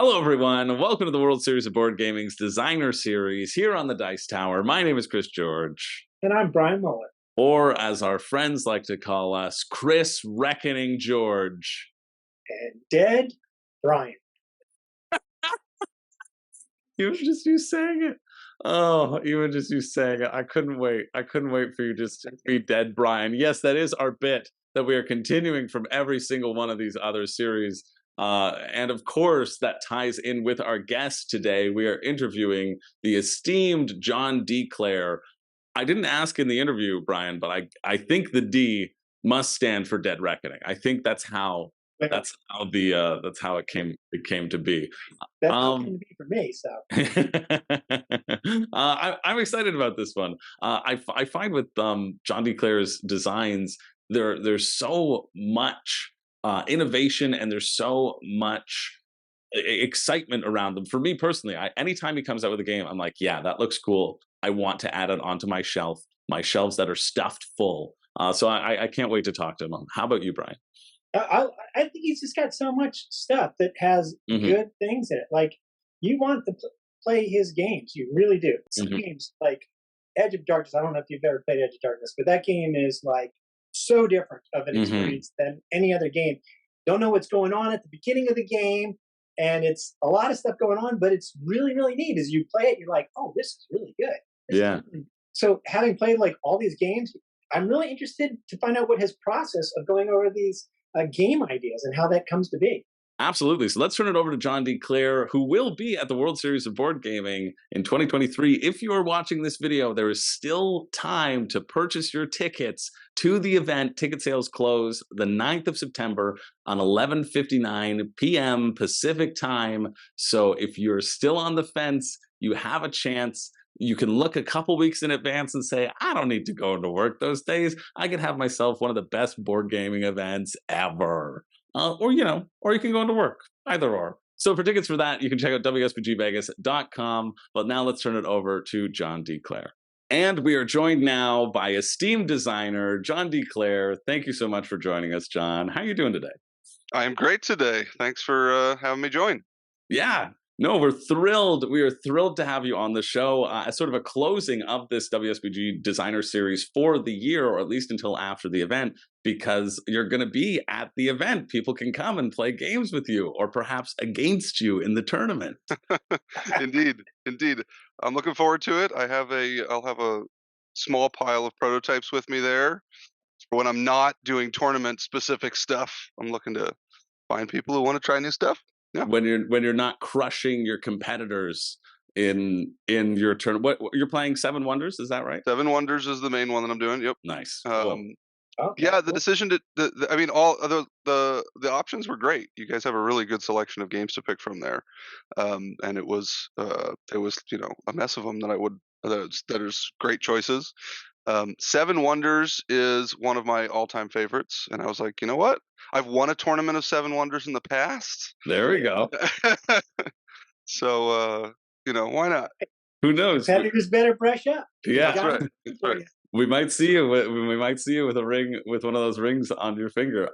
Hello, everyone. Welcome to the World Series of Board Gaming's Designer Series here on the Dice Tower. My name is Chris George. And I'm Brian Muller. Or, as our friends like to call us, Chris Reckoning George. And Dead Brian. You saying it. Oh, even just you saying it. I couldn't wait. I couldn't wait for you just to be Dead Brian. Yes, that is our bit that we are continuing from every single one of these other series. And of course, that ties in with our guest today. We are interviewing the esteemed John D. Clair. I didn't ask in the interview, Brian, but I think the D must stand for Dead Reckoning. I think that's how it came to be. That's how it came to be for me. So I'm excited about this one. I find with John D. Clair's designs, there's so much innovation and there's so much excitement around them. For me personally, anytime he comes out with a game, I'm like, yeah, that looks cool. I want to add it onto my shelves that are stuffed full. So I can't wait to talk to him. How about you, Brian? I think he's just got so much stuff that has good things in it. Like, you want to play his games. You really do. Some games, like Edge of Darkness, I don't know if you've ever played Edge of Darkness, but that game is like so different of an experience than any other game. Don't know what's going on at the beginning of the game, and it's a lot of stuff going on, but it's really, really neat. As you play it, you're like, oh, this is really good. So having played like all these games, I'm really interested to find out what his process of going over these game ideas and how that comes to be. Absolutely. So let's turn it over to John D. Clair, who will be at the World Series of Board Gaming in 2023. If you are watching this video, there is still time to purchase your tickets to the event. Ticket sales close the 9th of September on 11:59 p.m. Pacific time. So if you're still on the fence, you have a chance. You can look a couple weeks in advance and say, I don't need to go to work those days. I can have myself one of the best board gaming events ever. Or you can go into work, either or. So for tickets for that, you can check out WSBGvegas.com. But now let's turn it over to John D. Clair. And we are joined now by esteemed designer, John D. Clair. Thank you so much for joining us, John. How are you doing today? I am great today. Thanks for having me join. Yeah. No, we're thrilled. We are thrilled to have you on the show as sort of a closing of this WSBG designer series for the year, or at least until after the event, because you're going to be at the event. People can come and play games with you, or perhaps against you in the tournament. Indeed. I'm looking forward to it. I'll have a small pile of prototypes with me there. When I'm not doing tournament specific stuff, I'm looking to find people who want to try new stuff. Yeah. When you're not crushing your competitors in your turn. What you're playing 7 Wonders, is that right? 7 Wonders is the main one that I'm doing. Yep. Nice. Cool. Yeah, the decision all the options were great. You guys have a really good selection of games to pick from there. And it was a mess of them that is great choices. 7 Wonders is one of my all-time favorites, and I was like, you know what? I've won a tournament of 7 Wonders in the past. There we go. So, why not? Who knows? Competitors better brush up. Yeah, that's right. We might see you with a ring, with one of those rings on your finger.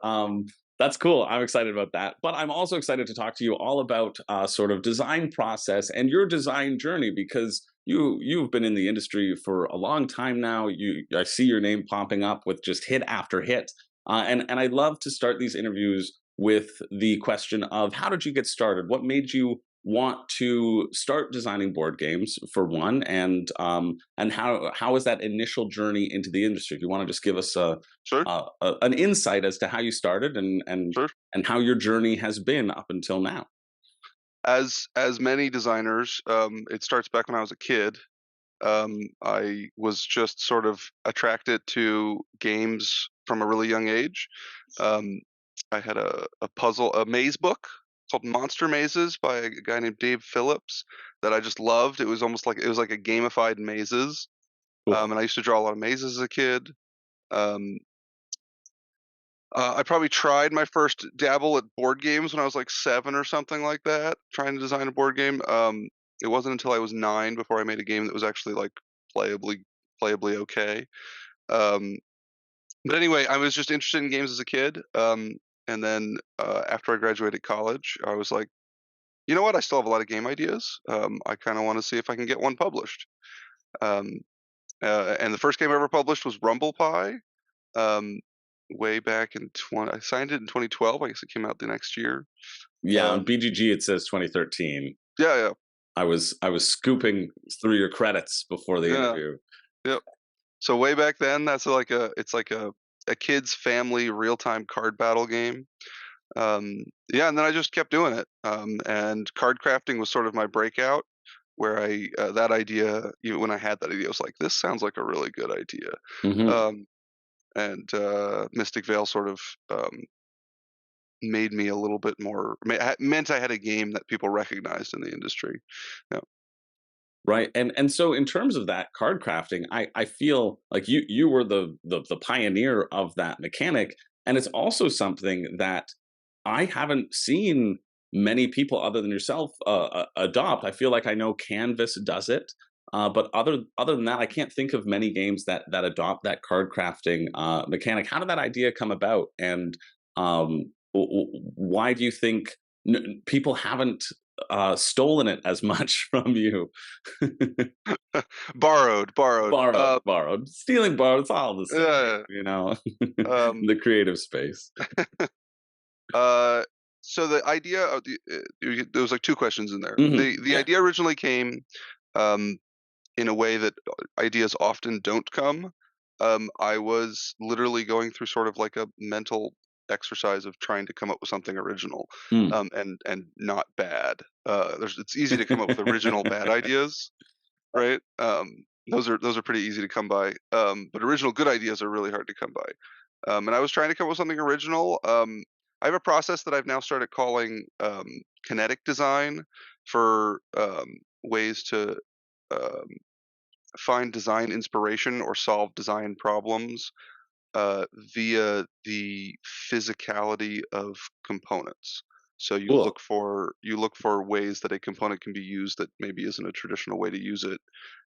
That's cool. I'm excited about that. But I'm also excited to talk to you all about sort of design process and your design journey, because you've been in the industry for a long time now. I see your name popping up with just hit after hit. And I'd love to start these interviews with the question of, how did you get started? What made you want to start designing board games, for one, and how was that initial journey into the industry? Do you want to just give us an insight as to how you started and how your journey has been up until now? As many designers, it starts back when I was a kid. I was just sort of attracted to games from a really young age. I had a maze book called Monster Mazes by a guy named Dave Phillips that I just loved. It was almost like a gamified mazes. Cool. And I used to draw a lot of mazes as a kid. I probably tried my first dabble at board games when I was like 7 or something like that, trying to design a board game. It wasn't until I was 9 before I made a game that was actually like playably okay. But anyway, I was just interested in games as a kid. And then after I graduated college, I was like, you know what? I still have a lot of game ideas. I kind of want to see if I can get one published. Um, and the first game I ever published was Rumble Pie. Um, way back in I signed it in 2012. I guess it came out the next year. Yeah, on Um, BGG it says 2013. yeah, I was scooping through your credits before the yeah, interview. yeah. So way back then, it's like a kid's family real time card battle game. Yeah, and then I just kept doing it. And card crafting was sort of my breakout, where I that idea, even when I had that idea, I was like, this sounds like a really good idea. Hmm. Um, and Mystic Veil sort of made me a little bit more meant I had a game that people recognized in the industry. Yeah. Right. And so in terms of that card crafting, I feel like you were the pioneer of that mechanic. And it's also something that I haven't seen many people other than yourself adopt. I feel like I know Canvas does it, but other than that, I can't think of many games that adopt that card crafting mechanic. How did that idea come about, and why do you think people haven't stolen it as much from you? Borrowed. Borrowed, stealing, borrowed. It's all the same, Yeah. you know. Um, The creative space. uh, so the idea of there was like two questions in there. The Yeah. idea originally came um, in a way that ideas often don't come. I was literally going through sort of like a mental exercise of trying to come up with something original, Mm. and not bad. It's easy to come up with original bad ideas, right? Those are pretty easy to come by. But original good ideas are really hard to come by. And I was trying to come up with something original. I have a process that I've now started calling kinetic design for ways to um, find design inspiration or solve design problems uh, via the physicality of components. So Cool. you look for ways that a component can be used that maybe isn't a traditional way to use it,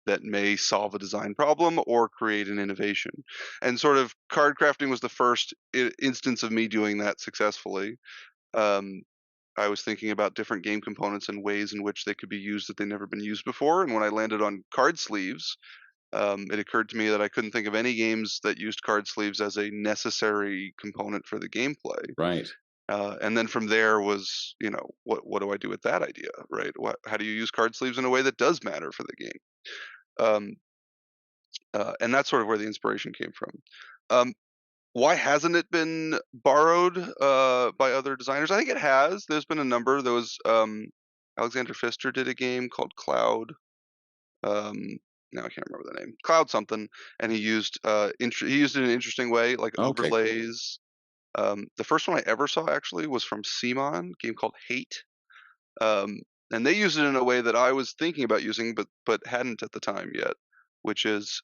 that may solve a design problem or create an innovation. And sort of card crafting was the first instance of me doing that successfully. Um, I was thinking about different game components and ways in which they could be used that they'd never been used before. And when I landed on card sleeves, it occurred to me that I couldn't think of any games that used card sleeves as a necessary component for the gameplay. Right. And then from there was, what do I do with that idea, right? How do you use card sleeves in a way that does matter for the game? Um, and that's sort of where the inspiration came from. Um, why hasn't it been borrowed by other designers? I think it has. There's been a number. There was Alexander Pfister did a game called Cloud. Um, now I can't remember the name. Cloud something, and he used he used it in an interesting way, like Okay. Cool. overlays. The first one I ever saw actually was from Simon, a game called Hate. Um, and they used it in a way that I was thinking about using, but hadn't at the time yet, which is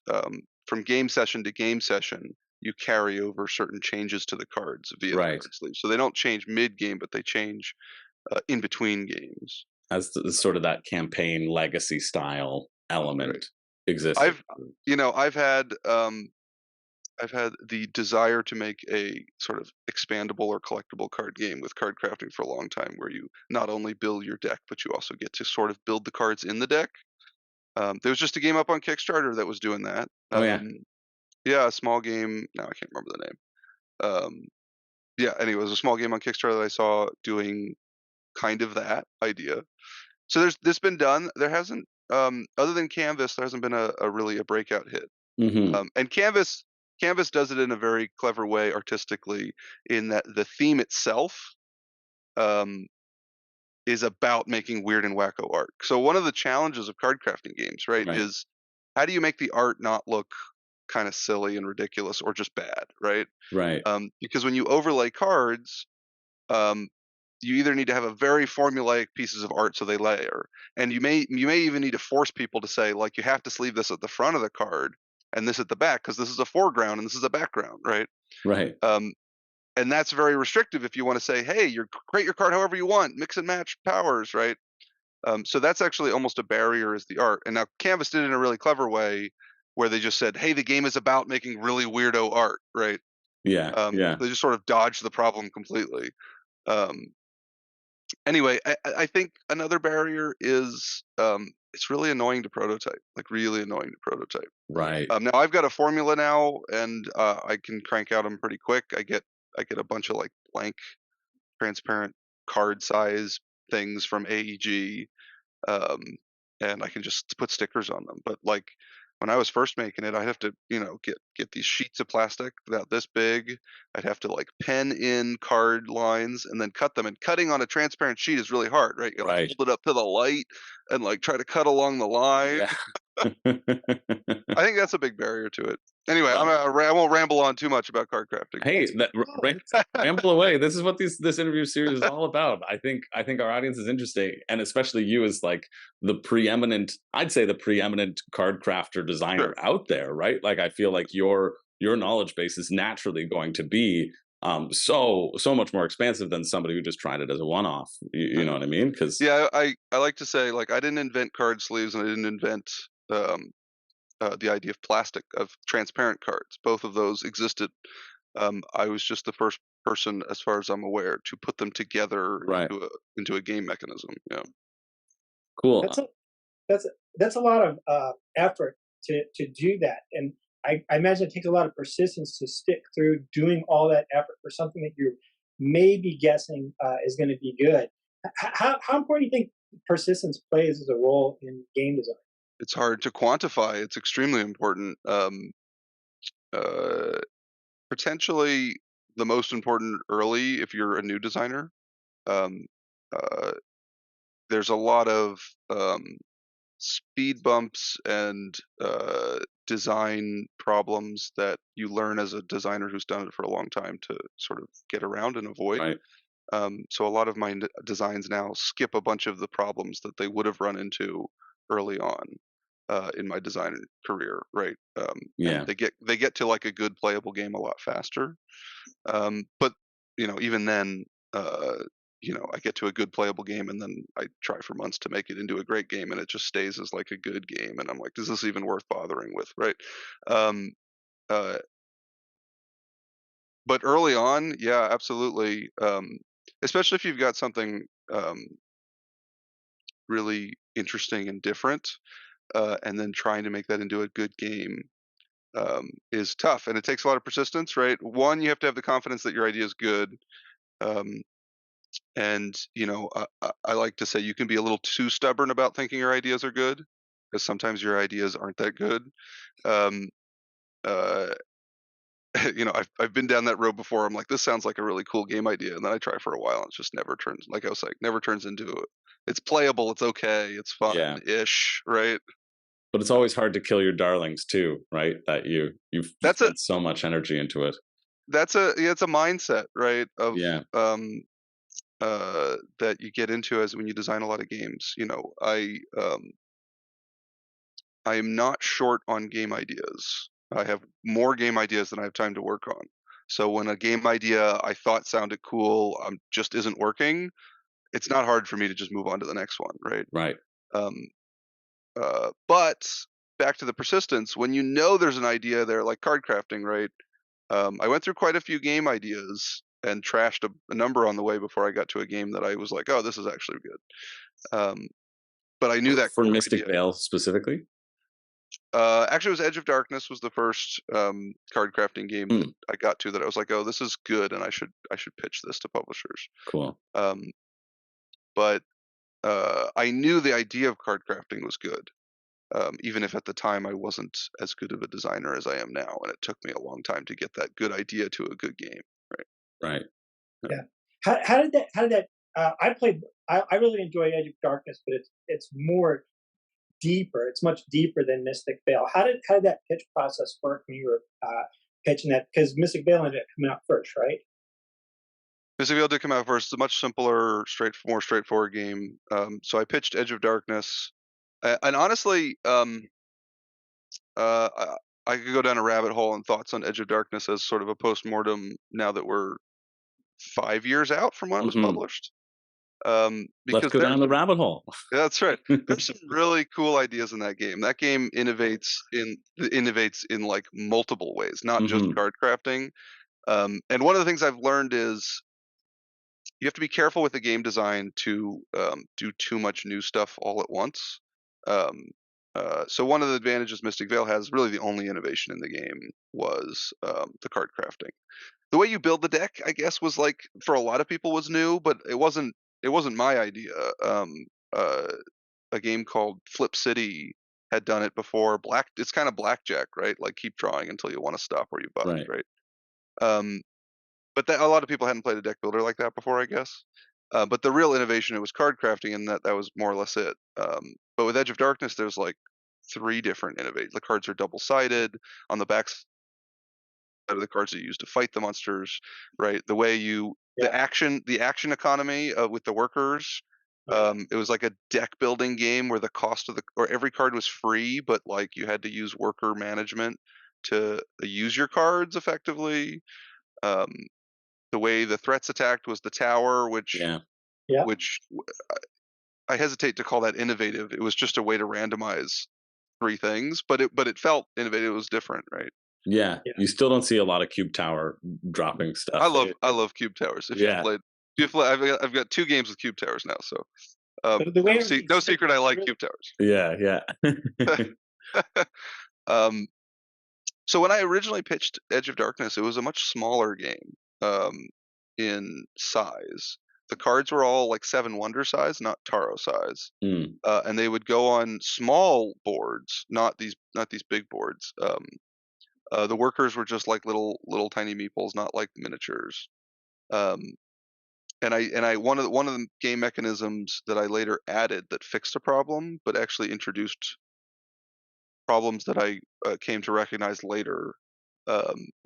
from game session to game session, you carry over certain changes to the cards via the Right. card sleeve. So they don't change mid game, but they change in between games. As sort of that campaign legacy style Right. element existing. I've you know I've had the desire to make a sort of expandable or collectible card game with card crafting for a long time, where you not only build your deck, but you also get to sort of build the cards in the deck. There was just a game up on Kickstarter that was doing that. Oh yeah. Yeah, a small game. Now I can't remember the name. Yeah, anyway, it was a small game on Kickstarter that I saw doing kind of that idea. So there's this been done. There hasn't, other than Canvas, there hasn't been a really a breakout hit. Hmm. And Canvas does it in a very clever way artistically, in that the theme itself um, is about making weird and wacko art. So one of the challenges of card crafting games, right, Right. is how do you make the art not look kind of silly and ridiculous or just bad, right? Right. Because when you overlay cards, um, you either need to have a very formulaic pieces of art so they layer, and you may even need to force people to say, like, you have to sleeve this at the front of the card and this at the back because this is a foreground and this is a background, right? Right. Um, and that's very restrictive if you want to say, hey, you create your card however you want, mix and match powers, right? So that's actually almost a barrier is the art. And now Canvas did it in a really clever way where they just said, hey, the game is about making really weirdo art, right? Yeah. Yeah. They just sort of dodged the problem completely. Um, Anyway, I think another barrier is it's really annoying to prototype, like really annoying to prototype. Right. Now I've got a formula now, and I can crank out them pretty quick. I get a bunch of like blank, transparent card size things from AEG, um, and I can just put stickers on them. But like when I was first making it, I'd have to, get these sheets of plastic about this big. I'd have to like pen in card lines and then cut them. And cutting on a transparent sheet is really hard, right? You gotta Right. hold it up to the light and like try to cut along the line. Yeah. I think that's a big barrier to it. Anyway, Well, I won't ramble on too much about card crafting. hey, That's that cool. ramble away. This is what this interview series is all about. I think our audience is interesting, and especially you as like I'd say the preeminent card crafter designer Sure. out there, right? Like I feel like your knowledge base is naturally going to be so much more expansive than somebody who just tried it as a one-off. You know what I mean? Because Yeah, I like to say, like, I didn't invent card sleeves, and I didn't invent the idea of plastic, of transparent cards. Both of those existed. I was just the first person, as far as I'm aware, to put them together right, into a game mechanism. Yeah. cool. That's a that's a lot of effort to do that, and I imagine it takes a lot of persistence to stick through doing all that effort for something that you're maybe guessing is going to be good. How important do you think persistence plays as a role in game design? It's hard to quantify. It's extremely important. Uh, Potentially the most important early if you're a new designer. Um, uh, there's a lot of speed bumps and design problems that you learn as a designer who's done it for a long time to sort of get around and avoid. Right. So a lot of my designs now skip a bunch of the problems that they would have run into early on in my design career, right? And Yeah. they get to like a good playable game a lot faster. But even then, I get to a good playable game, and then I try for months to make it into a great game, and it just stays as like a good game, and I'm like, is this even worth bothering with, right? Um, uh, but early on, yeah, absolutely. Especially if you've got something um, really interesting and different, and then trying to make that into a good game is tough, and it takes a lot of persistence, right? One, you have to have the confidence that your idea is good. Um, And, I like to say you can be a little too stubborn about thinking your ideas are good, because sometimes your ideas aren't that good. Um, uh, I've been down that road before. I'm like, this sounds like a really cool game idea, and then I try for a while, and it just never turns. Like I was like, never turns into it. It's playable. It's okay. It's Yeah. fun-ish, right? But it's always hard to kill your darlings too, right? That you've That's a spent so much energy into it. it's a mindset, right? Of Yeah. that you get into as when you design a lot of games. I am not short on game ideas. I have more game ideas than I have time to work on. So when a game idea I thought sounded cool just isn't working, it's not hard for me to just move on to the next one, right? Right. Um, but back to the persistence, when you know there's an idea there, like card crafting, right? I went through quite a few game ideas and trashed a number on the way before I got to a game that I was like, oh, this is actually good. But I knew that For core Mystic idea. Vale specifically. Actually, it was Edge of Darkness was the first card crafting game that I got to that I was like, oh, this is good, and I should pitch this to publishers. Cool. But I knew the idea of card crafting was good, even if at the time I wasn't as good of a designer as I am now, and it took me a long time to get that good idea to a good game. Right. Right. Yeah. How did that? I played. I really enjoy Edge of Darkness, but it's more deeper. It's much deeper than Mystic Vale. How did that pitch process work when you were pitching that? Because Mystic Vale ended up coming out first, right? Mystic Vale did come out first. It's a much simpler, more straightforward game. So I pitched Edge of Darkness, and honestly, I could go down a rabbit hole on thoughts on Edge of Darkness as sort of a post-mortem now that we're 5 years out from when it was published. Let's Because go down the rabbit hole. that's right. There's some really cool ideas in that game. That game innovates in like multiple ways, not just card crafting. And one of the things I've learned is you have to be careful with the game design to do too much new stuff all at once. Um, so one of the advantages Mystic Vale has, really the only innovation in the game, was the card crafting. The way you build the deck, I guess, was like for a lot of people was new, but it wasn't. It wasn't my idea. Uh, a game called Flip City had done it before. It's kind of blackjack, right? Like keep drawing until you want to stop where you bust, Right. right? Um, but a lot of people hadn't played a deck builder like that before, I guess. But the real innovation, it was card crafting, and that was more or less it. But with Edge of Darkness, there's like 3 different innovations. The cards are double sided. On the back side of the cards that you use to fight the monsters, right? The way Yeah. the action economy with the workers. It was like a deck building game where the cost of every card was free, but like you had to use worker management to use your cards effectively. Um, the way the threats attacked was the tower, Yeah. which I hesitate to call that innovative. It was just a way to randomize 3 things, but it felt innovative. It was different, right? Yeah. Yeah. You still don't see a lot of cube tower dropping stuff. I love cube towers. Yeah. I've got 2 games with cube towers now, so The way everything's no set secret up, I like really, cube towers. Yeah. um, so when I originally pitched Edge of Darkness, it was a much smaller game in size. The cards were all like 7 Wonder size, not Taro size. Mm. And they would go on small boards, not these big boards. The workers were just like little tiny meeples, not like miniatures. Um, and I one of the game mechanisms that I later added that fixed a problem, but actually introduced problems that I came to recognize later,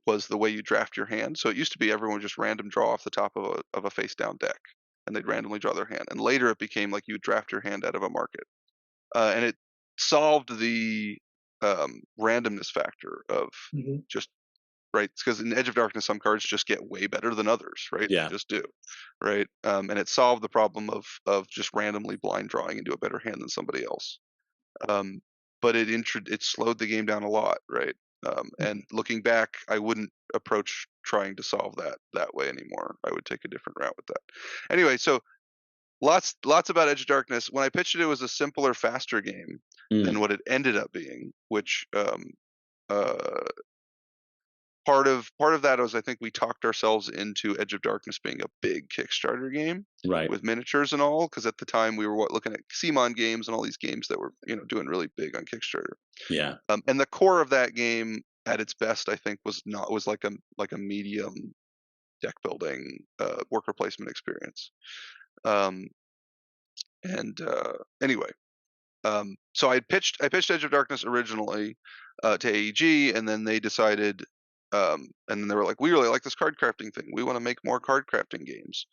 was the way you draft your hand. So it used to be everyone would just random draw off the top of a face down deck, and they'd randomly draw their hand. And later it became like you would draft your hand out of a market, and it solved the randomness factor of Mhm. just right, because in Edge of Darkness some cards just get way better than others, right? Yeah. They just do, right? And it solved the problem of just randomly blind drawing into a better hand than somebody else. Um, but it slowed the game down a lot, right? And looking back, I wouldn't approach trying to solve that way anymore. I would take a different route with that. Anyway, so lots about Edge of Darkness. When I pitched it, it was a simpler, faster game than Mm. what it ended up being, which uh, part of that was I think we talked ourselves into Edge of Darkness being a big Kickstarter game Right. with miniatures and all, because at the time we were looking at Simon games and all these games that were doing really big on Kickstarter. Yeah. And the core of that game at its best, I think, was like a medium deck building worker placement experience. Um, and anyway, so I pitched Edge of Darkness originally to AEG, and then they decided, and then they were like, we really like this card crafting thing. We want to make more card crafting games.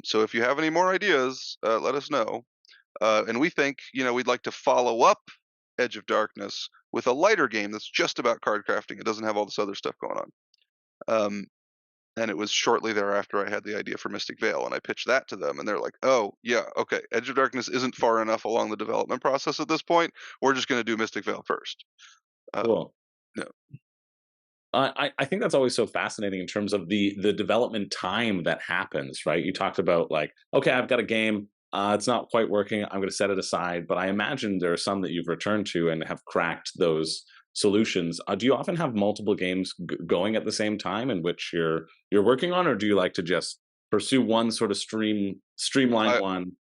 So if you have any more ideas, let us know. And we think, we'd like to follow up Edge of Darkness with a lighter game that's just about card crafting. It doesn't have all this other stuff going on. And it was shortly thereafter I had the idea for Mystic Vale, and I pitched that to them, and they're like, "Oh, yeah, okay. Edge of Darkness isn't far enough along the development process at this point. We're just going to do Mystic Vale first." Cool. No. I think that's always so fascinating in terms of the development time that happens, right? You talked about like, okay, I've got a game. It's not quite working. I'm going to set it aside. But I imagine there are some that you've returned to and have cracked those solutions. Do you often have multiple games going at the same time in which you're working on, or do you like to just pursue one sort of streamline one?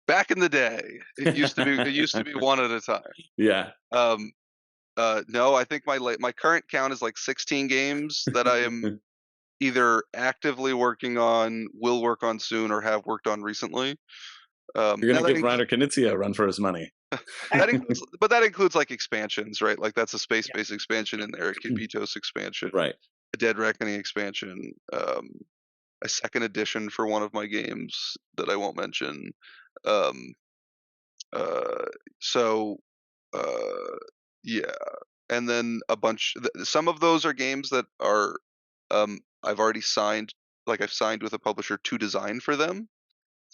Back in the day, it used to be one at a time. Yeah. No, I think my current count is like 16 games that I am either actively working on, will work on soon, or have worked on recently. You're going to give Reiner Knizia a run for his money. That includes like expansions, right? Like that's a space-based expansion in there. A Kibitos expansion, right? A Dead Reckoning expansion, a second edition for one of my games that I won't mention. Yeah, and then a bunch. Some of those are games that are I've already signed. Like I've signed with a publisher to design for them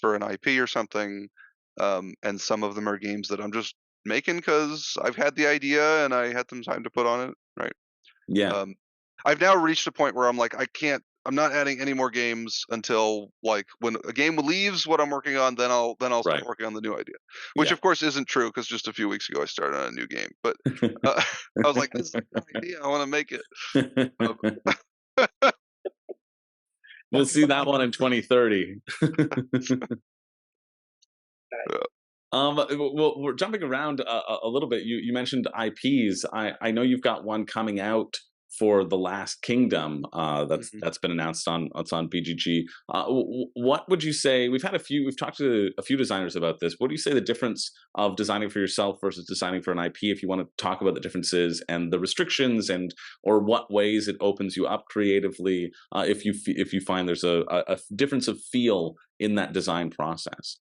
for an IP or something. And some of them are games that I'm just making because I've had the idea and I had some time to put on it, right? Yeah. I've now reached a point where I'm like, I can't not adding any more games until like when a game leaves what I'm working on, then I'll start Right. working on the new idea. Which Yeah. of course isn't true because just a few weeks ago I started on a new game. But I was like, this is an idea. I want to make it. Um, We'll see that one in 2030. yeah. Well, we're jumping around a little bit. You mentioned IPs. I know you've got one coming out for The Last Kingdom. Mhm. That's been announced on it's on BGG. What would you say? We've talked to a few designers about this. What do you say the difference of designing for yourself versus designing for an IP? If you want to talk about the differences and the restrictions, and or what ways it opens you up creatively, if you find there's a difference of feel in that design process.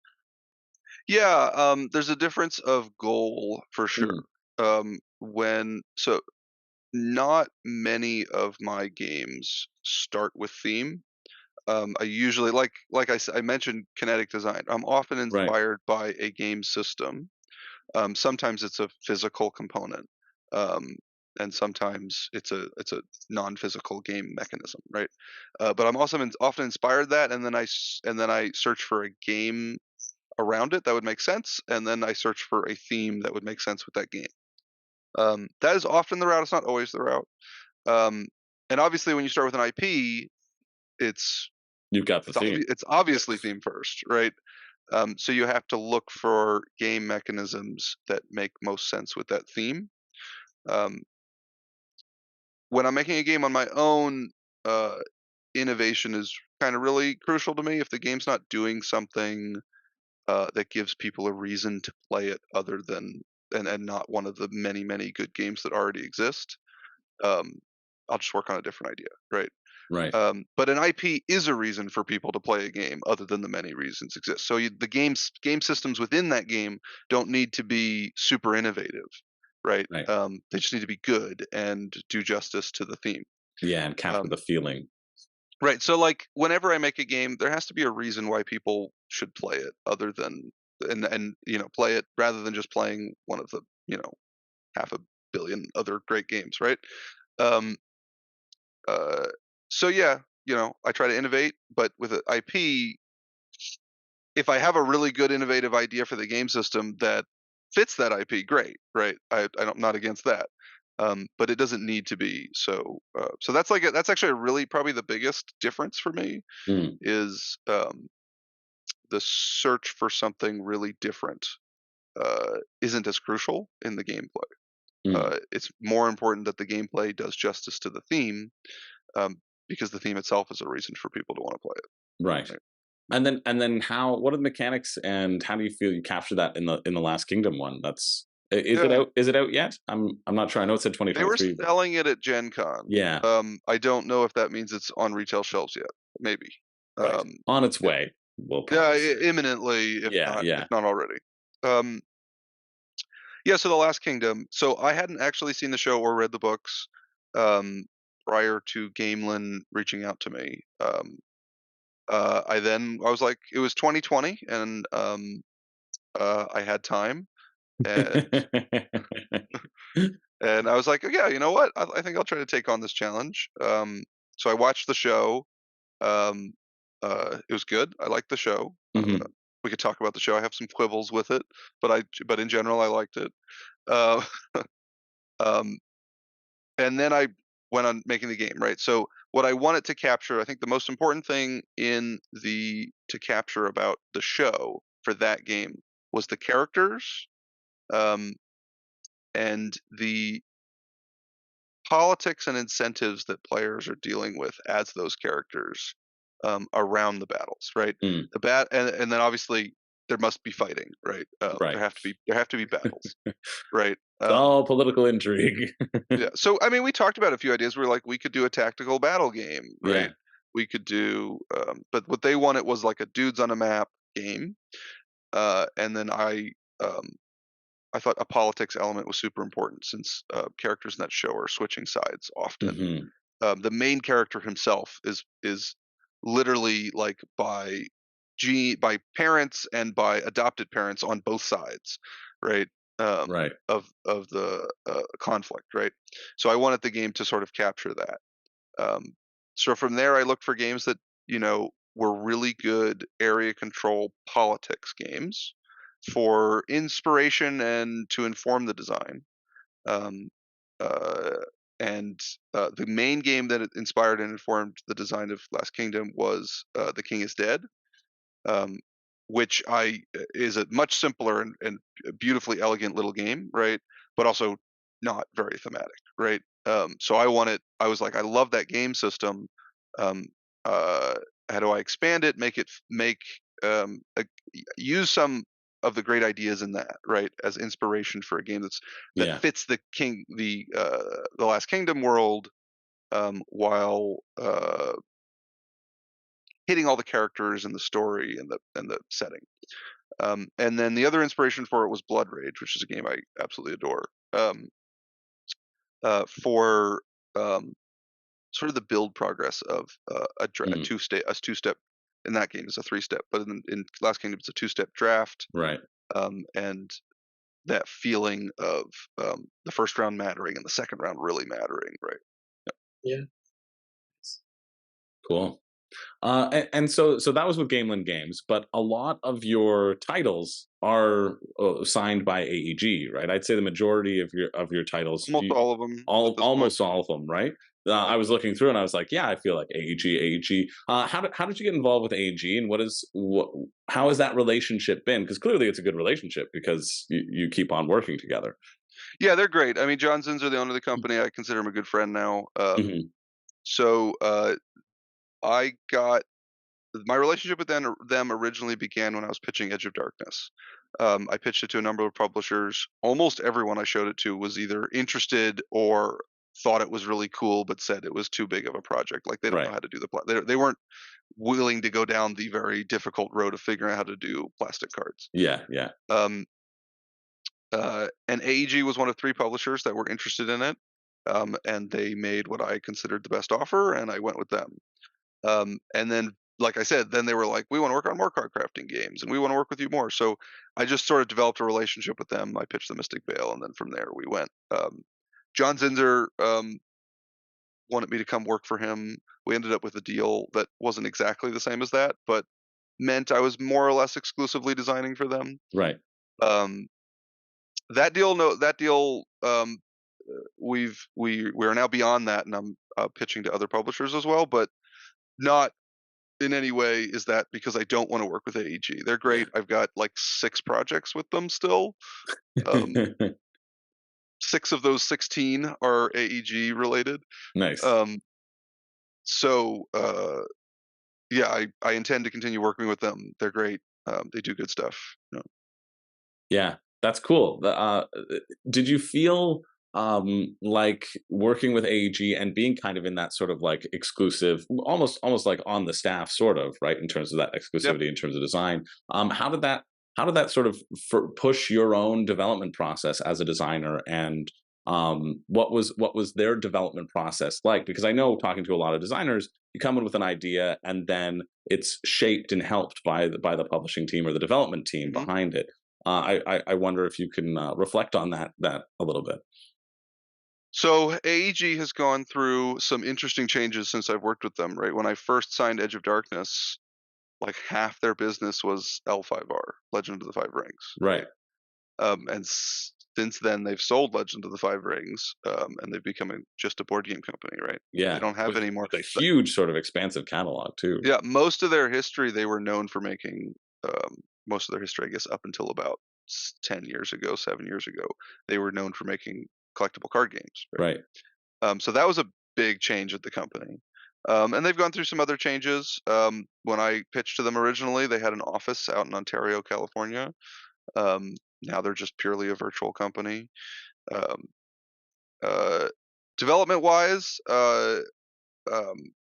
Yeah, there's a difference of goal for sure. Mm, When so not many of my games start with theme. I usually I mentioned kinetic design. I'm often right. inspired by a game system. Sometimes it's a physical component, um, and sometimes it's a non-physical game mechanism, right? But I'm also often inspired that, and then I search for a game around it that would make sense, and then I search for a theme that would make sense with that game. That is often the route. It's not always the route. Um, and obviously, when you start with an IP, it's You've got the theme. it's obviously theme first, right? So you have to look for game mechanisms that make most sense with that theme. Um, when I'm making a game on my own, uh, innovation is kind of really crucial to me. If the game's not doing something that gives people a reason to play it other than and not one of the many good games that already exist, um, I'll just work on a different idea, right? Right. But an IP is a reason for people to play a game other than the many reasons exist. So the game systems within that game don't need to be super innovative, right? Right. They just need to be good and do justice to the theme. Yeah, and capture Um, the feeling. right. So like whenever I make a game, there has to be a reason why people should play it other than and play it rather than just playing one of the half a billion other great games, right? Um, uh, so yeah, I try to innovate, but with an IP, if I have a really good innovative idea for the game system that fits that IP, great, right? I'm not against that, but it doesn't need to be. So that's actually really probably the biggest difference for me Mm, is the search for something really different isn't as crucial in the gameplay. mm, It's more important that the gameplay does justice to the theme um, because the theme itself is a reason for people to want to play it. right. Right? And then what are the mechanics and how do you feel you capture that in the Last Kingdom one? Is it Yeah, out? Is it out yet? I'm not sure. I know it said they were 2023. selling it at Gen Con. Yeah, I don't know if that means it's on retail shelves yet. Maybe. right. Um, On its yeah, way, we'll yeah, probably say. imminently, Yeah, if yeah. not already. Um, yeah. So the Last Kingdom. So I hadn't actually seen the show or read the books um, prior to Gamelin reaching out to me. I was like, it was 2020, and I had time, and I was like, oh, yeah, you know what? I think I'll try to take on this challenge. So I watched the show. Um, it was good. I liked the show. Mhm. We could talk about the show. I have some quibbles with it, but in general, I liked it. Uh, um, and then I went on making the game. Right. So what I wanted to capture, I think the most important thing to capture about the show for that game was the characters um, and the politics and incentives that players are dealing with as those characters around the battles, right? Mm, And then obviously there must be fighting, right? right. There have to be battles, right? It's all political intrigue. Yeah. So I mean, we talked about a few ideas. We're like, we could do a tactical battle game, Yeah. right? We could do, but what they wanted was like a dudes on a map game, and then um, I thought a politics element was super important since characters in that show are switching sides often. Mhm. The main character himself is literally like by parents and by adopted parents on both sides, right? Right. Of the conflict, right? So I wanted the game to sort of capture that. Um, So from there, I looked for games that, were really good area control politics games for inspiration and to inform the design. Um, uh, and the main game that inspired and informed the design of Last Kingdom was The King is Dead, um, which is a much simpler and beautifully elegant little game, right? But also not very thematic, right? So I was like, I love that game system. Um, uh, how do I expand it? Use some of the great ideas in that, right, as inspiration for a game that Yeah. fits the Last Kingdom world, while hitting all the characters and the story and the setting. And then the other inspiration for it was Blood Rage, which is a game I absolutely adore. For sort of the build progress of a Mm, two-step. In that game is a three-step, but in Last Kingdom it's a two-step draft. right. And that feeling of the first round mattering and the second round really mattering, right? Yeah. Cool. And so that was with Gameland Games, but a lot of your titles are signed by AEG, right? I'd say the majority of your titles, Almost all of them at all this point. almost all of them, right? Yeah. I was looking through and I was like, yeah, I feel like AEG, AEG. How did you get involved with AEG, and how has that relationship been? Because clearly it's a good relationship because you keep on working together. Yeah, they're great. I mean, John Zinser, the owner of the company, I consider him a good friend now. Hmm. So I got my relationship with them originally began when I was pitching Edge of Darkness. I pitched it to a number of publishers. Almost everyone I showed it to was either interested or thought it was really cool, but said it was too big of a project. Like they don't know Right. how to do the they weren't willing to go down the very difficult road of figuring out how to do plastic cards. Yeah. Yeah. Um, and AEG was one of three publishers that were interested in it, and they made what I considered the best offer, and I went with them. And then, like I said, then they were like, "We want to work on more card crafting games, and we want to work with you more." So I just sort of developed a relationship with them. I pitched the Mystic Vale, and then from there we went. John Zinser wanted me to come work for him. We ended up with a deal that wasn't exactly the same as that, but meant I was more or less exclusively designing for them. Right. Um, that deal, no, that deal, we are now beyond that, and I'm pitching to other publishers as well, but not in any way is that because I don't want to work with AEG. They're great. I've got like 6 projects with them still. Um, 6 of those 16 are AEG related. Nice. Um, so yeah, I intend to continue working with them. They're great. They do good stuff. Yeah, that's cool. Did you feel like working with AEG and being kind of in that sort of like exclusive, almost like on the staff, sort of, right, in terms of that Yep. exclusivity, in terms of design? How did that sort of push your own development process as a designer, and what was their development process like? Because I know, talking to a lot of designers, you come in with an idea and then it's shaped and helped by the publishing team or the development team hmm behind it. I wonder if you can reflect on that a little bit. So AEG has gone through some interesting changes since I've worked with them. Right when I first signed Edge of Darkness, like half their business was L5R, Legend of the Five Rings, Right. right? And since then, they've sold Legend of the Five Rings, and they've become just a board game company, right? They Yeah. don't have any more. With a huge sort of expansive catalog too. Yeah, most of their history, they were known for making. Most of their history, I guess, up until about 10 years ago, 7 years ago, they were known for making collectible card games, right? Right. So that was a big change at the company. And they've gone through some other changes. When I pitched to them originally, they had an office out in Ontario, California. Now they're just purely a virtual company. Um, uh, Development wise, um,